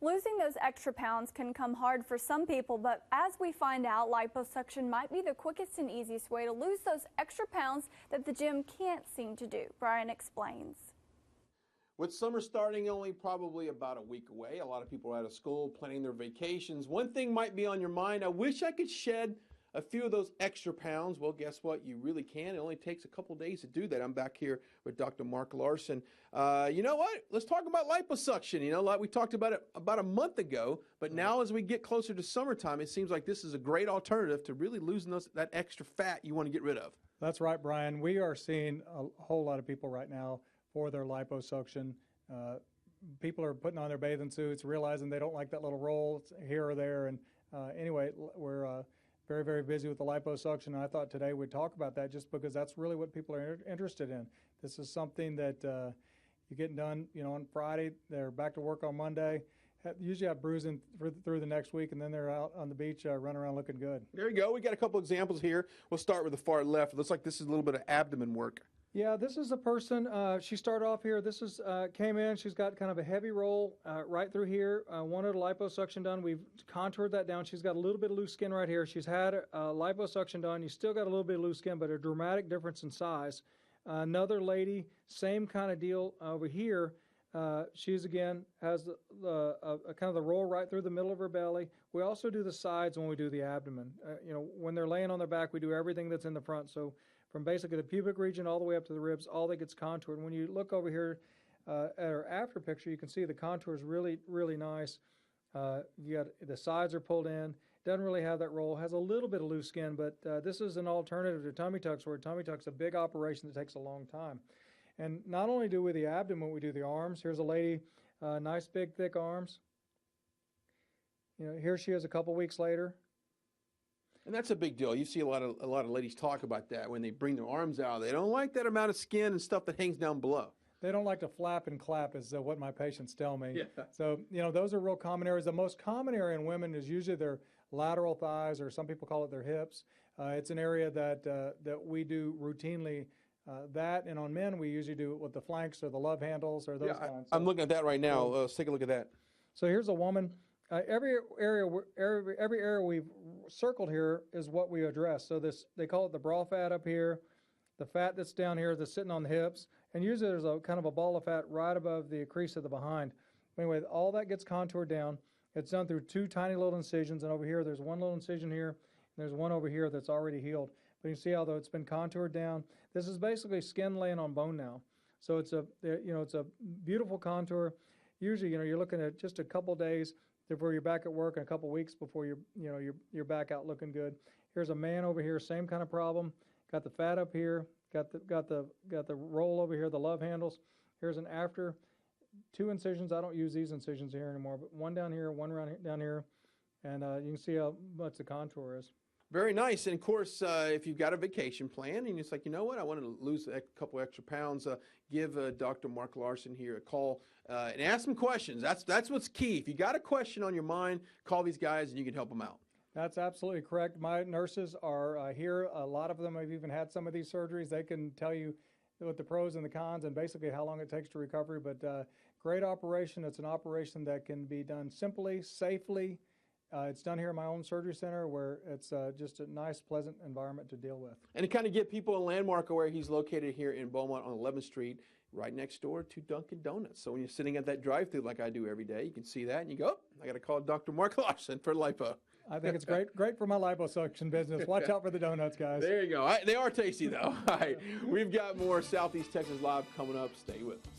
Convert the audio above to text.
Losing those extra pounds can come hard for some people, but as we find out, liposuction might be the quickest and easiest way to lose those extra pounds that the gym can't seem to do. Brian explains. With summer starting only probably about a week away, a lot of people are out of school planning their vacations. One thing might be on your mind: I wish I could shed a few of those extra pounds. Well, guess what? You really can. It only takes a couple days to do that. I'm back here with Dr. Mark Larson. You know what? Let's talk about liposuction. You know, like we talked about it about a month ago, but now as we get closer to summertime, it seems like this is a great alternative to really losing that extra fat you want to get rid of. That's right, Brian. We are seeing a whole lot of people right now for their liposuction. People are putting on their bathing suits, realizing they don't like that little roll here or there. And anyway, we're very, very busy with the liposuction. And I thought today we'd talk about that just because that's really what people are interested in. This is something that you're getting done, you know, on Friday. They're back to work on Monday. Usually have bruising through the next week, and then they're out on the beach running around looking good. There you go. We got a couple examples here. We'll start with the far left. It looks like this is a little bit of abdomen work. Yeah, this is a person, she started off here. This is came in, she's got kind of a heavy roll right through here. Wanted a liposuction done. We've contoured that down. She's got a little bit of loose skin right here. She's had a liposuction done. You still got a little bit of loose skin, but a dramatic difference in size. Another lady, same kind of deal over here. She's again has kind of the roll right through the middle of her belly. We also do the sides when we do the abdomen. You know, when they're laying on their back, we do everything that's in the front. So from basically the pubic region all the way up to the ribs, all that gets contoured. When you look over here at our after picture, you can see the contour is really, really nice. You got the sides are pulled in. Doesn't really have that roll. Has a little bit of loose skin, but this is an alternative to tummy tucks, where tummy tuck's a big operation that takes a long time. And not only do we the abdomen, we do the arms. Here's a lady, nice big thick arms. You know, here she is a couple weeks later. And that's a big deal. You see a lot of ladies talk about that when they bring their arms out. They don't like that amount of skin and stuff that hangs down below. They don't like to flap and clap, is what my patients tell me. Yeah. So, you know, those are real common areas. The most common area in women is usually their lateral thighs, or some people call it their hips. It's an area that we do routinely. That, and on men, we usually do it with the flanks or the love handles or those kinds. I'm looking at that right now. Let's take a look at that. So here's a woman. Every area we've circled here is what we address. So this, they call it the bra fat up here, the fat that's down here that's sitting on the hips, and usually there's a kind of a ball of fat right above the crease of the behind. Anyway, all that gets contoured down. It's done through two tiny little incisions, and over here there's one little incision here, and there's one over here that's already healed. But you can see how though it's been contoured down. This is basically skin laying on bone now. So it's a beautiful contour. Usually, you know, you're looking at just a couple days before you're back at work, and a couple weeks before you're back out looking good. Here's a man over here, same kind of problem. Got the fat up here, got the roll over here, the love handles. Here's an after. Two incisions. I don't use these incisions here anymore, but one down here, one down here, and you can see how much the contour is. Very nice. And of course, if you've got a vacation plan and it's like, you know what, I want to lose a couple extra pounds, give Dr. Mark Larson here a call and ask some questions. That's what's key. If you got a question on your mind, call these guys and you can help them out. That's absolutely correct. My nurses are here. A lot of them have even had some of these surgeries. They can tell you what the pros and the cons and basically how long it takes to recovery. But great operation. It's an operation that can be done simply, safely. It's done here in my own surgery center, where it's just a nice, pleasant environment to deal with. And to kind of get people a landmark of where he's located here in Beaumont on 11th Street, right next door to Dunkin' Donuts. So when you're sitting at that drive-thru like I do every day, you can see that and you go, oh, I got to call Dr. Mark Larson for lipo. I think it's great for my liposuction business. Watch out for the donuts, guys. There you go. They are tasty, though. All right, we've got more Southeast Texas Live coming up. Stay with us.